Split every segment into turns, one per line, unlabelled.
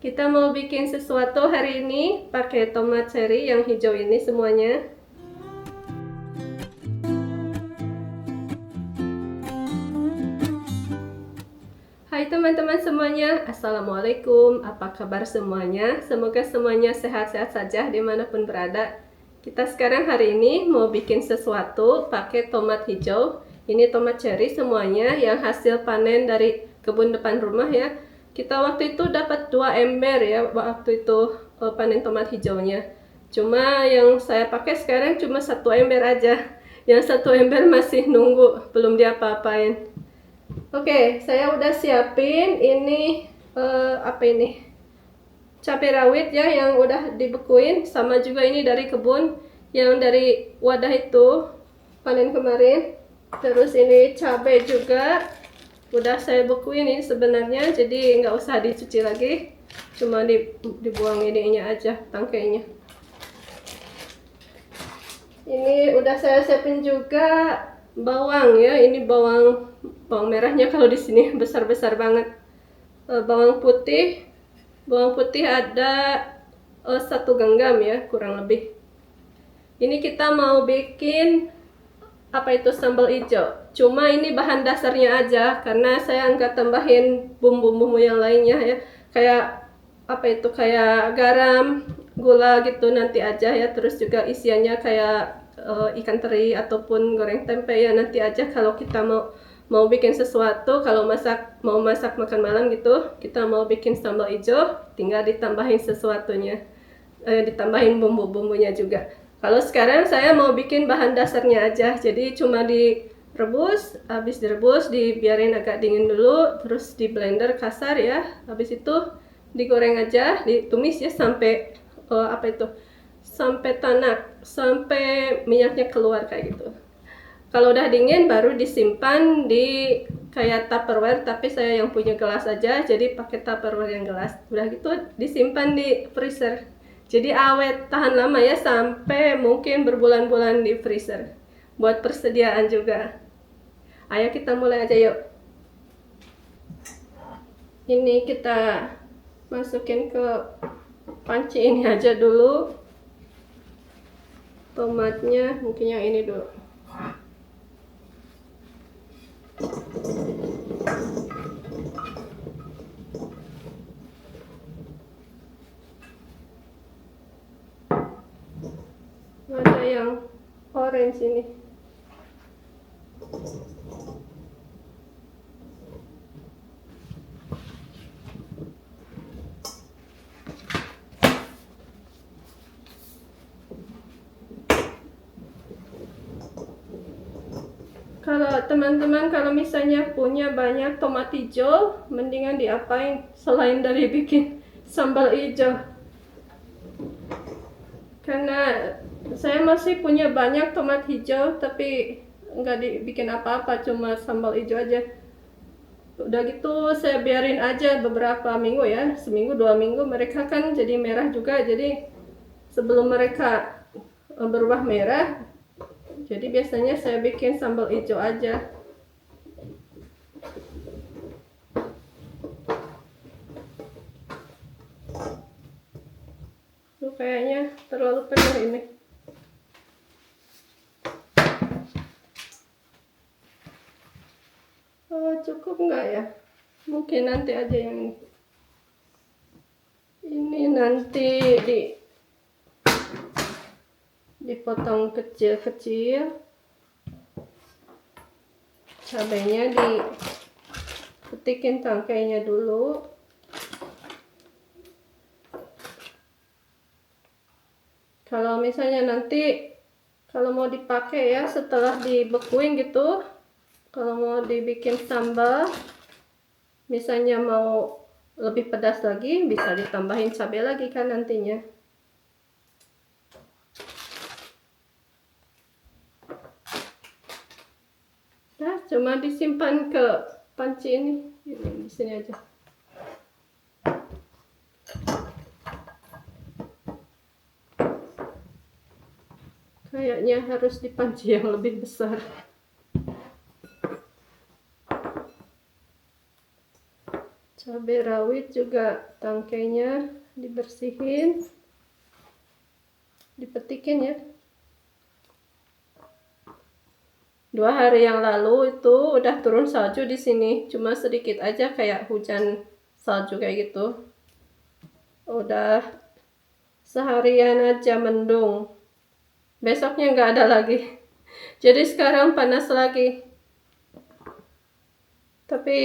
Kita mau bikin sesuatu hari ini pakai tomat cherry yang hijau ini semuanya. Hai teman-teman semuanya, Assalamualaikum. Apa kabar semuanya? Semoga semuanya sehat-sehat saja dimanapun berada. Kita sekarang hari ini mau bikin sesuatu pakai tomat hijau. Ini tomat cherry semuanya yang hasil panen dari kebun depan rumah ya. Kita waktu itu dapat 2 ember ya, waktu itu panen tomat hijaunya. Cuma yang saya pakai sekarang cuma 1 ember aja. Yang 1 ember masih nunggu, belum diapa-apain. Oke, saya udah siapin ini apa ini? Cabai rawit ya yang udah dibekuin, sama juga ini dari kebun yang dari wadah itu panen kemarin. Terus ini cabai juga udah saya bekuin ini sebenarnya, jadi nggak usah dicuci lagi, cuma dibuang ininya aja, tangkainya. Ini udah saya siapin juga bawang ya, ini bawang merahnya kalau di sini besar-besar banget. Bawang putih ada 1 genggam ya, kurang lebih. Ini kita mau bikin apa itu, sambal hijau. Cuma ini bahan dasarnya aja, karena saya nggak tambahin bumbu-bumbu yang lainnya ya, kayak apa itu, kayak garam, gula gitu nanti aja ya. Terus juga isiannya kayak ikan teri ataupun goreng tempe ya, nanti aja kalau kita mau bikin sesuatu. Kalau mau masak makan malam gitu, kita mau bikin sambal hijau, tinggal ditambahin sesuatunya, ditambahin bumbu-bumbunya juga. Kalau sekarang saya mau bikin bahan dasarnya aja, jadi cuma direbus, habis direbus dibiarin agak dingin dulu, terus di blender kasar ya, habis itu digoreng aja, ditumis ya sampai apa itu, sampai tanak, sampai minyaknya keluar kayak gitu. Kalau udah dingin baru disimpan di kayak tupperware, tapi saya yang punya gelas aja, jadi pakai tupperware yang gelas. Udah gitu disimpan di freezer. Jadi awet, tahan lama ya, sampai mungkin berbulan-bulan di freezer. Buat persediaan juga. Ayo kita mulai aja yuk. Ini kita masukin ke panci ini aja dulu. Tomatnya mungkin yang ini dulu. Ada yang orange ini. Kalau teman-teman kalau misalnya punya banyak tomat hijau, mendingan diapain selain dari bikin sambal hijau. Karena saya masih punya banyak tomat hijau, tapi nggak dibikin apa-apa, cuma sambal hijau aja. Udah gitu saya biarin aja beberapa minggu ya, seminggu 2 minggu, mereka kan jadi merah juga. Jadi sebelum mereka berubah merah, jadi biasanya saya bikin sambal hijau aja. Tuh kayaknya terlalu penuh ini. Oh, cukup nggak ya? Mungkin nanti aja yang ini. Ini nanti dipotong kecil-kecil. Cabainya dipetikin tangkainya dulu. Kalau misalnya nanti kalau mau dipakai ya setelah dibekuin gitu, kalau mau dibikin sambal, misalnya mau lebih pedas lagi, bisa ditambahin cabai lagi kan nantinya. Nah, cuma disimpan ke panci ini di sini aja. Kayaknya harus di panci yang lebih besar. Cabai rawit juga tangkainya dibersihin, dipetikin ya. 2 hari yang lalu itu udah turun salju di sini, cuma sedikit aja kayak hujan salju kayak gitu. Udah seharian aja mendung, besoknya nggak ada lagi. Jadi sekarang panas lagi. Tapi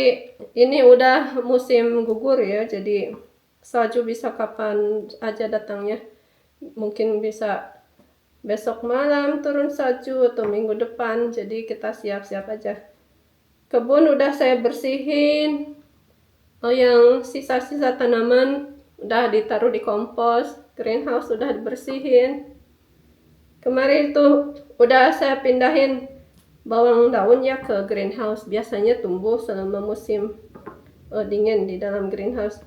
ini udah musim gugur ya, jadi salju bisa kapan aja datangnya. Mungkin bisa besok malam turun salju atau minggu depan, jadi kita siap-siap aja. Kebun udah saya bersihin, yang sisa-sisa tanaman udah ditaruh di kompos, greenhouse udah dibersihin. Kemarin itu udah saya pindahin bawang daun ya ke greenhouse, biasanya tumbuh selama musim dingin di dalam greenhouse.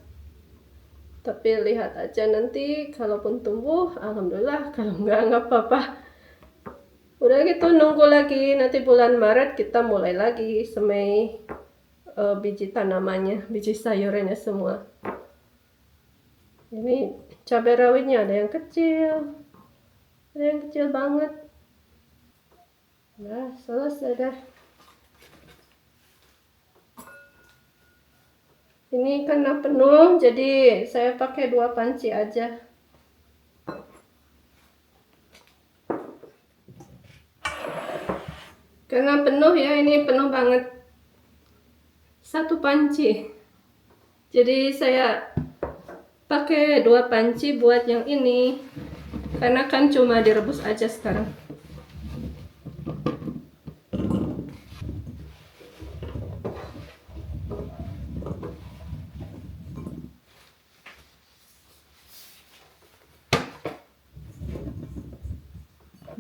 Tapi lihat aja nanti, kalaupun tumbuh alhamdulillah, kalau nggak apa-apa. Udah gitu nunggu lagi, nanti bulan Maret kita mulai lagi semai biji tanamannya, biji sayurannya semua. Ini cabai rawitnya ada yang kecil, ada yang kecil banget. Nah, selesai dah. Ini karena penuh, jadi saya pakai 2 panci aja. Karena penuh ya, ini penuh banget. 1 panci. Jadi saya pakai 2 panci buat yang ini. Karena kan cuma direbus aja sekarang.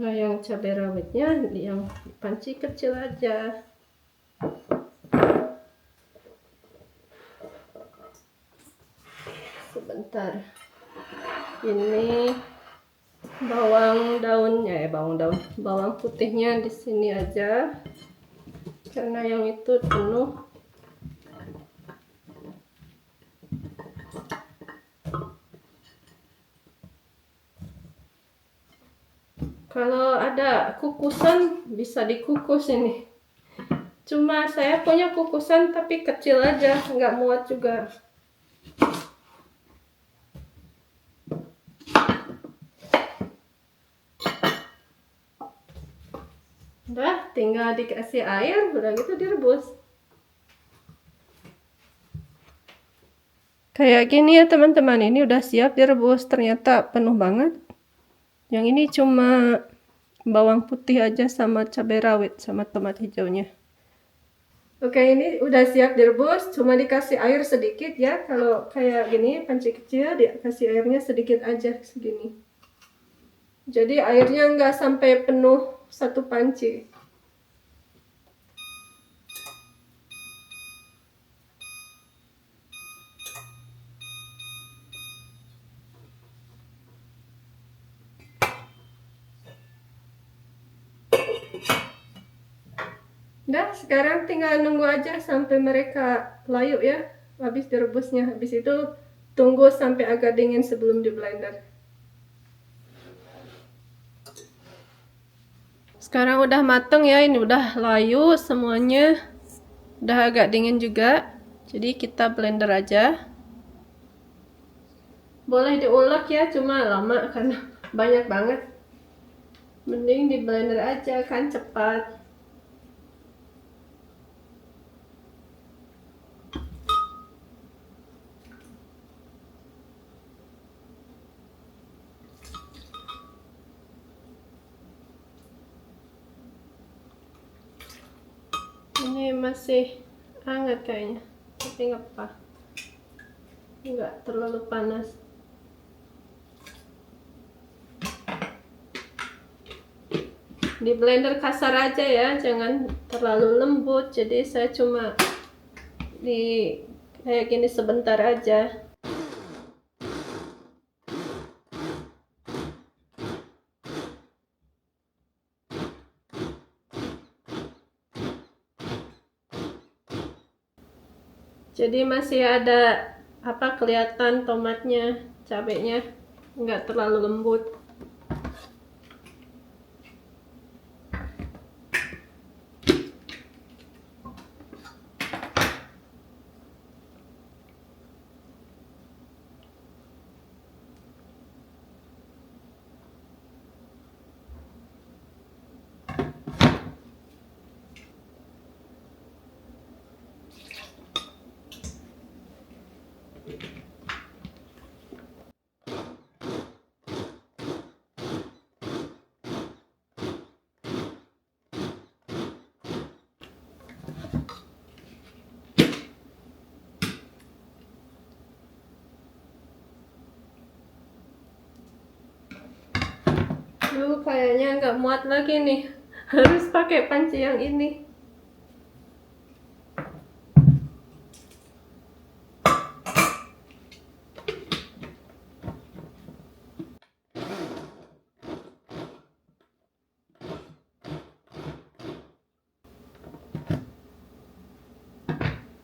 Nah, yang cabai rawitnya yang panci kecil aja. Sebentar. Ini bawang daunnya bawang putihnya di sini aja. Karena yang itu penuh. Kalau ada kukusan bisa dikukus ini. Cuma saya punya kukusan tapi kecil aja, nggak muat juga. Udah, tinggal dikasih air, udah gitu direbus. Kayak gini ya teman-teman, ini udah siap direbus, ternyata penuh banget. Yang ini cuma bawang putih aja sama cabai rawit sama tomat hijaunya. Oke, ini udah siap direbus, cuma dikasih air sedikit ya. Kalau kayak gini panci kecil, dikasih airnya sedikit aja segini. Jadi airnya nggak sampai penuh 1 panci. Nah, sekarang tinggal nunggu aja sampai mereka layu ya, habis direbusnya. Habis itu tunggu sampai agak dingin sebelum di blender. Sekarang udah mateng ya, ini udah layu semuanya. Udah agak dingin juga. Jadi kita blender aja. Boleh diulek ya, cuma lama karena banyak banget. Mending di blender aja kan cepat. Ini masih hangat kayaknya, tapi nggak apa, nggak terlalu panas. Di blender kasar aja ya, jangan terlalu lembut. Jadi saya cuma di kayak gini sebentar aja. Jadi masih ada apa kelihatan tomatnya, cabenya nggak terlalu lembut. Kayaknya nggak muat lagi nih. Harus pakai panci yang ini.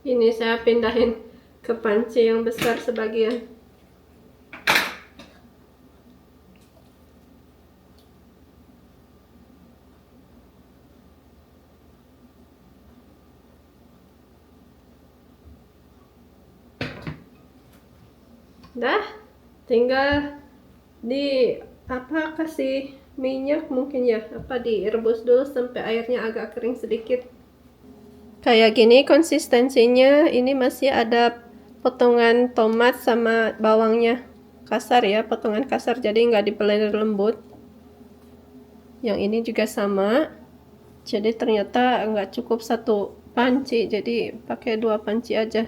Ini saya pindahin ke panci yang besar sebagian. Dah, tinggal di apa kasih minyak mungkin ya, apa direbus dulu sampai airnya agak kering sedikit. Kayak gini konsistensinya, ini masih ada potongan tomat sama bawangnya kasar ya, potongan kasar, jadi nggak di-blender lembut. Yang ini juga sama, jadi ternyata nggak cukup satu panci, jadi pakai 2 panci aja.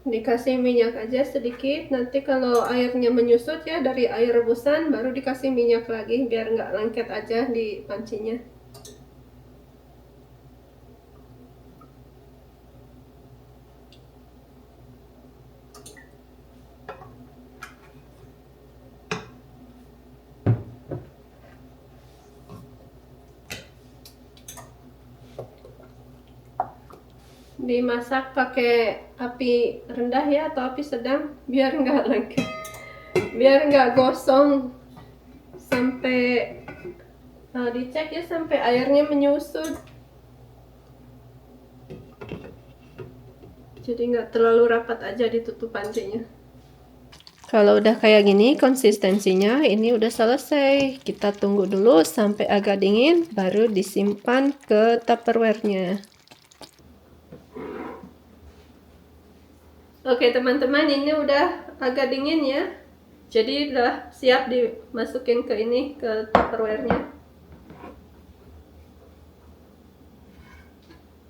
Dikasih minyak aja sedikit, nanti kalau airnya menyusut ya dari air rebusan baru dikasih minyak lagi biar nggak lengket aja di pancinya. Dimasak pakai api rendah ya atau api sedang biar nggak lengket, biar nggak gosong, sampai dicek ya sampai airnya menyusut, jadi nggak terlalu rapat aja ditutup pancinya. Kalau udah kayak gini konsistensinya, ini udah selesai. Kita tunggu dulu sampai agak dingin baru disimpan ke Tupperware-nya. Oke teman-teman, ini udah agak dingin ya. Jadi udah siap dimasukin ke ini, ke Tupperware-nya.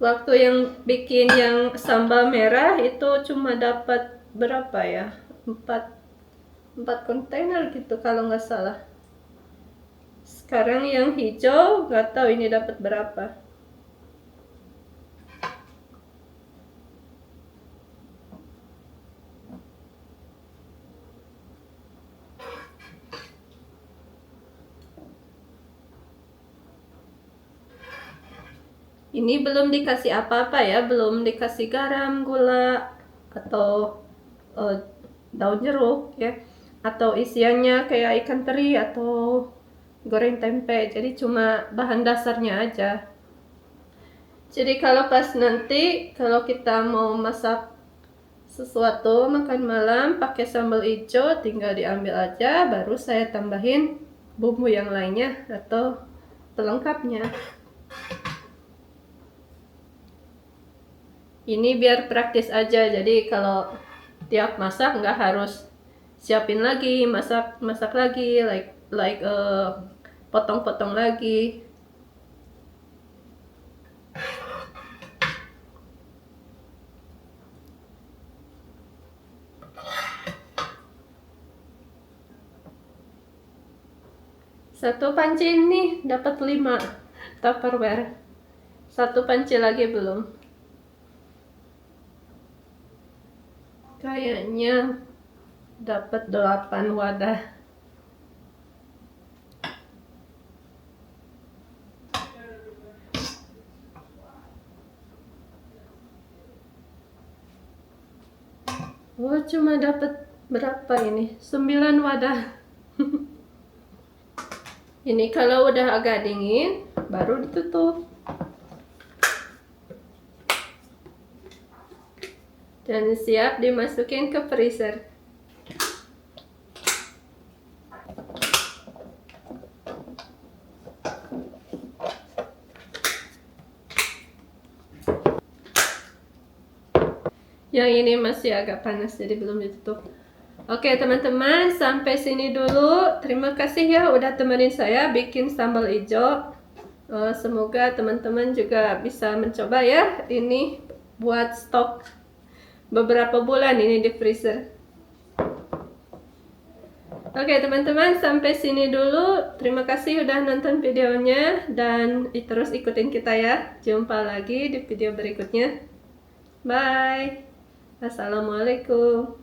Waktu yang bikin yang sambal merah itu cuma dapat berapa ya? 4 kontainer gitu kalau nggak salah. Sekarang yang hijau nggak tahu ini dapat berapa. Ini belum dikasih apa-apa ya, belum dikasih garam, gula, atau daun jeruk ya, atau isiannya kayak ikan teri atau goreng tempe. Jadi cuma bahan dasarnya aja. Jadi kalau pas nanti kalau kita mau masak sesuatu makan malam pakai sambal hijau, tinggal diambil aja, baru saya tambahin bumbu yang lainnya atau pelengkapnya. Ini biar praktis aja, jadi kalau tiap masak nggak harus siapin lagi, masak lagi, potong-potong lagi. Satu panci ini dapat 5 Tupperware. Satu panci lagi belum. Kayaknya dapat 8 wadah. Oh, cuma dapat berapa ini? 9 wadah. Ini kalau udah agak dingin, baru ditutup. Dan siap dimasukin ke freezer. Yang ini masih agak panas, jadi belum ditutup. Oke teman-teman, sampai sini dulu. Terima kasih ya udah temenin saya bikin sambal hijau. Semoga teman-teman juga bisa mencoba ya. Ini buat stok beberapa bulan ini di freezer. Oke teman-teman, sampai sini dulu. Terima kasih udah nonton videonya. Dan terus ikutin kita ya. Jumpa lagi di video berikutnya. Bye. Assalamualaikum.